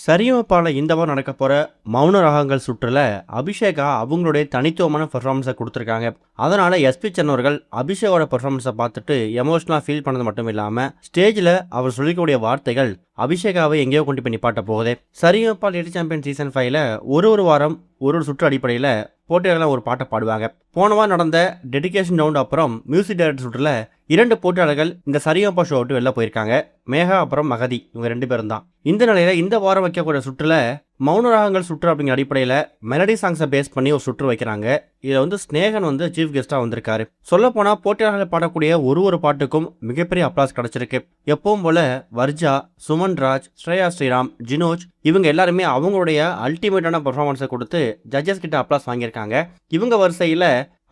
சரிகமபால இந்த வாரம் நடக்க போற மௌன ராகங்கள் சுற்றுல அபிஷேகா அவங்களுடைய தனித்துவமான பெர்ஃபார்மன்ஸை கொடுத்துருக்காங்க. அதனால எஸ்பி சன்னவர்கள் அபிஷேகோட பெர்ஃபார்மன்ஸை பார்த்துட்டு எமோஷனலா ஃபீல் பண்ணது மட்டும் இல்லாம ஸ்டேஜில் அவர் சொல்லிக்கூடிய வார்த்தைகள் அபிஷேகாவை எங்கேயோ கொண்டு போய் நிப்பாட்ட போகுது. சரிகமபா லேடி சாம்பியன் சீசன் 5ல ஒரு வாரம் ஒரு சுற்று அடிப்படையில் போட்டியாளர்கள் ஒரு பாட்டை பாடுவாங்க. போன வாரம் நடந்த டெடிகேஷன் ரவுண்ட் அப்புறம் மியூசிக் டைரக்டர் சுற்றுல 2 போட்டியாளர்கள் இந்த சரிகமபா ஷோ விட்டு வெளில போயிருக்காங்க. மேகா அப்புறம் மகதி, இவங்க 2 பேரும் தான். இந்த நிலையில இந்த வாரம் வைக்கக்கூடிய சுற்றுல மௌன ராகங்கள் சுற்று அப்படிங்கிற அடிப்படையில் மெலடி சாங்ஸை பேஸ் பண்ணி ஒரு சுற்று வைக்கிறாங்க. இதில் ஸ்னேகன் சீஃப் கெஸ்டா வந்திருக்காரு. சொல்ல போனா போட்டியாளர்கள் பாடக்கூடிய ஒரு பாட்டுக்கும் மிகப்பெரிய அப்ளாஸ் கிடைச்சிருக்கு. எப்பவும் போல வர்ஜா, சுமன் ராஜ், ஸ்ரேயா ஸ்ரீராம், ஜினோஜ் இவங்க எல்லாருமே அவங்களுடைய அல்டிமேட்டான பெர்ஃபார்மன்ஸை கொடுத்து ஜட்ஜஸ் கிட்ட அப்ளாஸ் வாங்கியிருக்காங்க. இவங்க வரிசையில்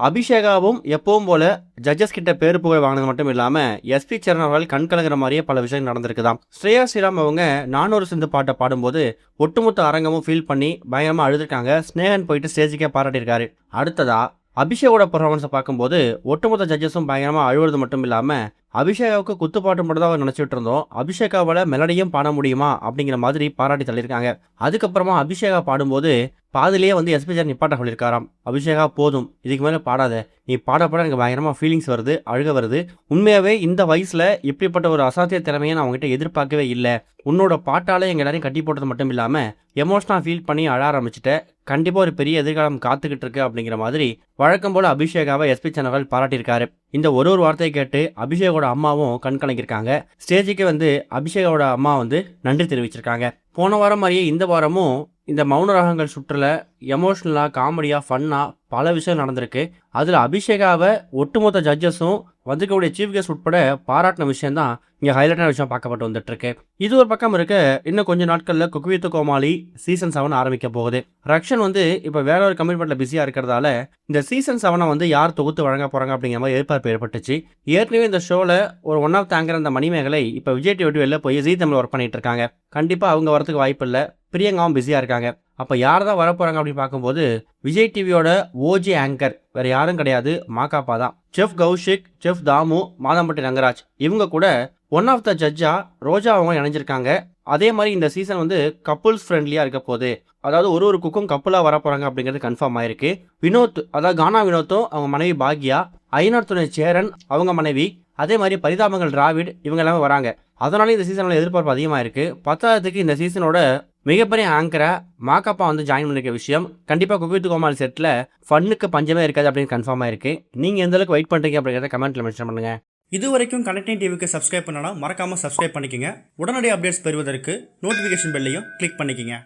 அபிஷேகாவும் எப்பவும் போல ஜட்ஜஸ் கிட்ட பேரு புகழ் வாங்கினது மட்டும் இல்லாம எஸ்பி சரண் அவர்கள் கண் கலங்குற மாதிரியே பல விஷயம் நடந்திருக்குதாம். ஸ்ரேயா ஸ்ரீராம் அவங்க நானூறு சிந்து பாட்டை பாடும்போது ஒட்டுமொத்த அரங்கமும் ஃபீல் பண்ணி பயங்கரமா அழுதுருக்காங்க. ஸ்னேகன் போயிட்டு ஸ்டேஜுக்கே பாராட்டியிருக்காரு. அடுத்ததா அபிஷேகோட பெர்ஃபார்மன்ஸை பார்க்கும்போது ஒட்டுமொத்த ஜட்ஜஸும் பயங்கரமா அழுவது மட்டும் இல்லாம அபிஷேகாவுக்கு குத்துப்பாட்டு மட்டும் தான் நினைச்சிட்டு இருந்தோம், அபிஷேகாவால மெலடியும் பாட முடியுமா அப்படிங்கிற மாதிரி பாராட்டி தள்ளியிருக்காங்க. அதுக்கப்புறமா அபிஷேகா பாடும்போது பாதிலேயே எஸ்பி சார் நிப்பாட்ட சொல்லியிருக்காராம். அபிஷேகா போதும், இதுக்கு மேலே பாடாத, நீ பாடப்பட எனக்கு பயங்கரமாக ஃபீலிங்ஸ் வருது, அழுக வருது. உண்மையாகவே இந்த வயசில் இப்படிப்பட்ட ஒரு அசாத்திய திறமையை நான் அவங்ககிட்ட எதிர்பார்க்கவே இல்லை. உன்னோட பாட்டால் எங்கள் எல்லாரையும் கட்டி போட்டது மட்டும் இல்லாமல் எமோஷனாக ஃபீல் பண்ணி அழ ஆரம்பிச்சுட்டேன். கண்டிப்பாக ஒரு பெரிய எதிர்காலம் காத்துக்கிட்டு இருக்கு அப்படிங்கிற மாதிரி வழக்கம் போல் அபிஷேகாவை எஸ்பி சேனல் பாராட்டியிருக்காரு. இந்த ஒரு வார்த்தையை கேட்டு அபிஷேகோட அம்மாவும் கண் கலங்கியிருக்காங்க. ஸ்டேஜுக்கு அபிஷேகோட அம்மா நன்றி தெரிவிச்சிருக்காங்க. போன வாரம் மாதிரியே இந்த வாரமும் இந்த மௌன ராகங்கள் சுற்றுல எமோஷ்னலாக, காமெடியாக, ஃபன்னாக பல விஷயம் நடந்திருக்கு. அதில் அபிஷேகாவை ஒட்டுமொத்த ஜட்ஜஸும் வந்துக்கூடிய சீஃப் கெஸ்ட் உட்பட பாராட்டின விஷயம் தான் இங்கே ஹைலைட்டான விஷயம் பார்க்கப்பட்டு வந்துட்டுருக்கு. இது ஒரு பக்கம் இருக்க, இன்னும் கொஞ்சம் நாட்களில் குக் வித் கோமாளி சீசன் 7 ஆரம்பிக்க போகுது. ரக்ஷன் இப்போ வேற ஒரு கமிட்மெண்ட்டில் பிஸியாக இருக்கிறதால இந்த சீசன் 7 யார் தொகுத்து வழங்க போகிறாங்க அப்படிங்கிற மாதிரி எதிர்பார்ப்பு ஏற்பட்டுச்சு. ஏற்கனவே இந்த ஷோவில் ஒரு ஒன் ஆஃப் தேங்கர் அந்த மணிமேகலை இப்போ விஜய் டிவி வெளில போய் ஜீ தமிழ் ஒர்க் பண்ணிட்டு இருக்காங்க. கண்டிப்பாக அவங்க வரதுக்கு வாய்ப்பு இல்லை. பிரியங்காவும் பிஸியாக இருக்காங்க. அப்போ யார் தான் வரப்போகிறாங்க அப்படின்னு பார்க்கும்போது விஜய் டிவியோட ஓஜி ஆங்கர் வேறு யாரும் கிடையாது, மாகாப்பா தான். செஃப் கௌஷிக், செஃப் தாமு, மாதம்பட்டி ரங்கராஜ் இவங்க கூட ஒன் ஆஃப் த ஜட்ஜா ரோஜா அவங்க இணைஞ்சிருக்காங்க. அதே மாதிரி இந்த சீசன் கப்புள்ஸ் ஃப்ரெண்ட்லியாக இருக்க போகுது. அதாவது ஒரு குக்கும் கப்புளாக வர போகிறாங்க அப்படிங்கிறது கன்ஃபார்ம் ஆயிருக்கு. வினோத், அதாவது கானா வினோத்தும் அவங்க மனைவி பாக்யா, ஐநார் துணை சேரன் அவங்க மனைவி, அதே மாதிரி பரிதாபங்கள் டிராவிட் இவங்க எல்லாமே வராங்க. அதனால இந்த சீசனோட எதிர்பார்ப்பு அதிகமாக இருக்குது. 10ஆவதுக்கு இந்த சீசனோட மிகப்பெரிய ஆங்கரை மாகாப்பா ஜாயின் பண்ணிருக்க விஷயம் கண்டிப்பாக குக் வித் கோமாளி செட்டில் ஃபன்னுக்கு பஞ்சமே இருக்காது அப்படின்னு கன்ஃபார்மாக இருக்குது. நீங்கள் எந்த அளவுக்கு வெயிட் பண்ணுறீங்க அப்படிங்கிறத கமெண்ட்டில் மென்ஷன் பண்ணுங்கள். இது வரைக்கும் கனெக்டிங் டிவிக்கு சப்ஸ்கிரைப் பண்ணனா மறக்காமல் சப்ஸ்கிரைப் பண்ணிக்கங்க. உடனடி அப்டேட்ஸ் பெறுவதற்கு நோட்டிஃபிகேஷன் பெல்லையும் கிளிக் பண்ணிக்கங்க.